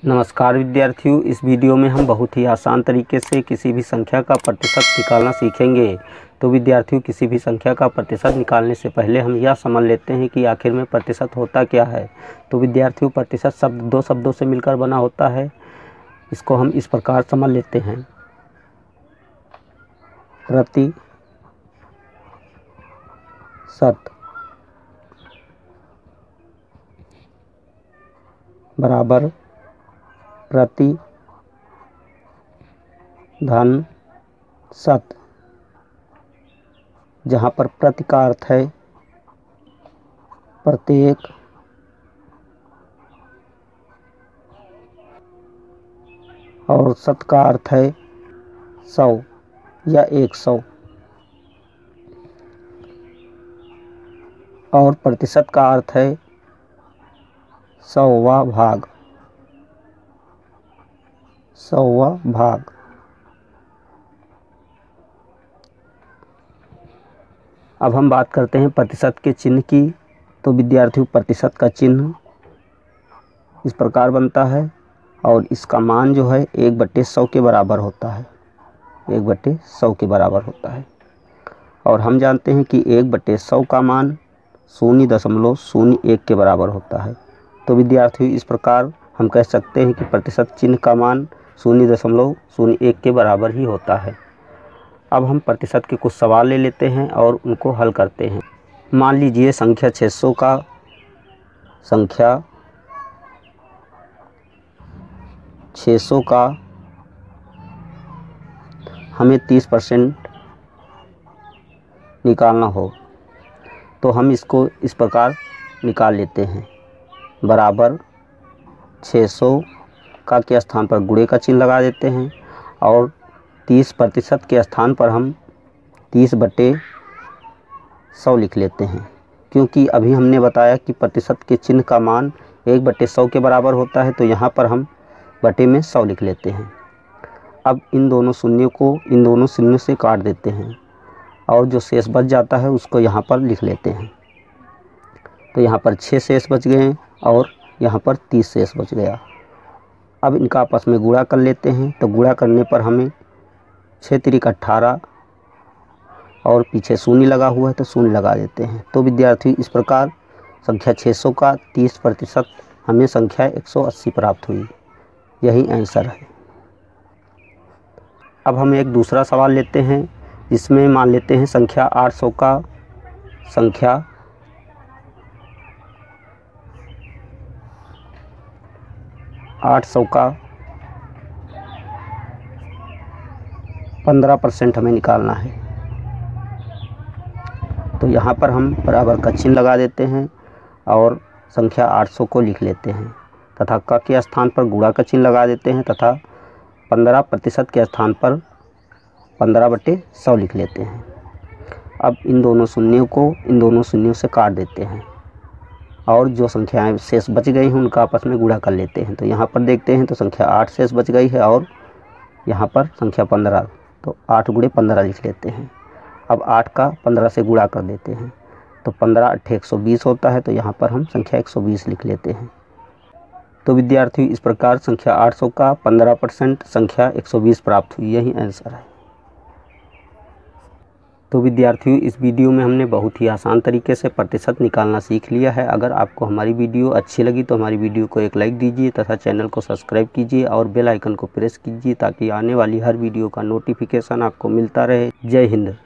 नमस्कार विद्यार्थियों, इस वीडियो में हम बहुत ही आसान तरीके से किसी भी संख्या का प्रतिशत निकालना सीखेंगे। तो विद्यार्थियों, किसी भी संख्या का प्रतिशत निकालने से पहले हम यह समझ लेते हैं कि आखिर में प्रतिशत होता क्या है। तो विद्यार्थियों, प्रतिशत शब्द दो शब्दों से मिलकर बना होता है। इसको हम इस प्रकार समझ लेते हैं। प्रतिशत बराबर प्रति धन शत, जहाँ पर प्रति का अर्थ है प्रत्येक, और शत का अर्थ है 100 या 100, और प्रतिशत का अर्थ है 100वां भाग। 100वां भाग। अब हम बात करते हैं प्रतिशत के चिन्ह की। तो विद्यार्थियों, प्रतिशत का चिन्ह इस प्रकार बनता है और इसका मान जो है 1/100 के बराबर होता है। 1/100 के बराबर होता है। और हम जानते हैं कि 1/100 का मान 0.01 के बराबर होता है। तो विद्यार्थियों, इस प्रकार हम कह सकते हैं कि प्रतिशत चिन्ह का मान 0.01 के बराबर ही होता है। अब हम प्रतिशत के कुछ सवाल ले लेते हैं और उनको हल करते हैं। मान लीजिए संख्या 600 का हमें 30% निकालना हो, तो हम इसको इस प्रकार निकाल लेते हैं। बराबर 600 का के स्थान पर गुणे का चिन्ह लगा देते हैं और 30% के स्थान पर हम 30/100 लिख लेते हैं, क्योंकि अभी हमने बताया कि प्रतिशत के चिन्ह का मान 1/100 के बराबर होता है। तो यहाँ पर हम बटे में 100 लिख लेते हैं। अब इन दोनों शून्यों को इन दोनों शून्यों से काट देते हैं और जो शेष बच जाता है उसको यहाँ पर लिख लेते हैं। तो यहाँ पर 6 शेष बच गए हैं और यहाँ पर 30 शेष बच गया। अब इनका आपस में गुणा कर लेते हैं। तो गुणा करने पर हमें 6 त्रिक 18 और पीछे शून्य लगा हुआ है तो शून्य लगा देते हैं। तो विद्यार्थी, इस प्रकार संख्या 600 का 30% हमें संख्या 180 प्राप्त हुई। यही आंसर है। अब हम एक दूसरा सवाल लेते हैं, जिसमें मान लेते हैं संख्या 800 का 15% हमें निकालना है। तो यहाँ पर हम बराबर का चिन्ह लगा देते हैं और संख्या 800 को लिख लेते हैं तथा क के स्थान पर गुणा का चिन्ह लगा देते हैं तथा 15% के स्थान पर 15/100 लिख लेते हैं। अब इन दोनों शून्यों को इन दोनों शून्यों से काट देते हैं और जो संख्याएं शेष बच गई हैं उनका आपस में गुणा कर लेते हैं। तो यहाँ पर देखते हैं तो संख्या 8 शेष बच गई है और यहाँ पर संख्या 15, तो 8 × 15 लिख लेते हैं। अब 8 का 15 से गुणा कर देते हैं तो 15 × 8 = 120 होता है। तो यहाँ पर हम संख्या 120 लिख लेते हैं। तो विद्यार्थियों, इस प्रकार संख्या 800 का 15% संख्या 120 प्राप्त हुई। यही आंसर है। तो विद्यार्थियों, इस वीडियो में हमने बहुत ही आसान तरीके से प्रतिशत निकालना सीख लिया है। अगर आपको हमारी वीडियो अच्छी लगी तो हमारी वीडियो को एक लाइक दीजिए तथा चैनल को सब्सक्राइब कीजिए और बेल आइकन को प्रेस कीजिए ताकि आने वाली हर वीडियो का नोटिफिकेशन आपको मिलता रहे। जय हिंद।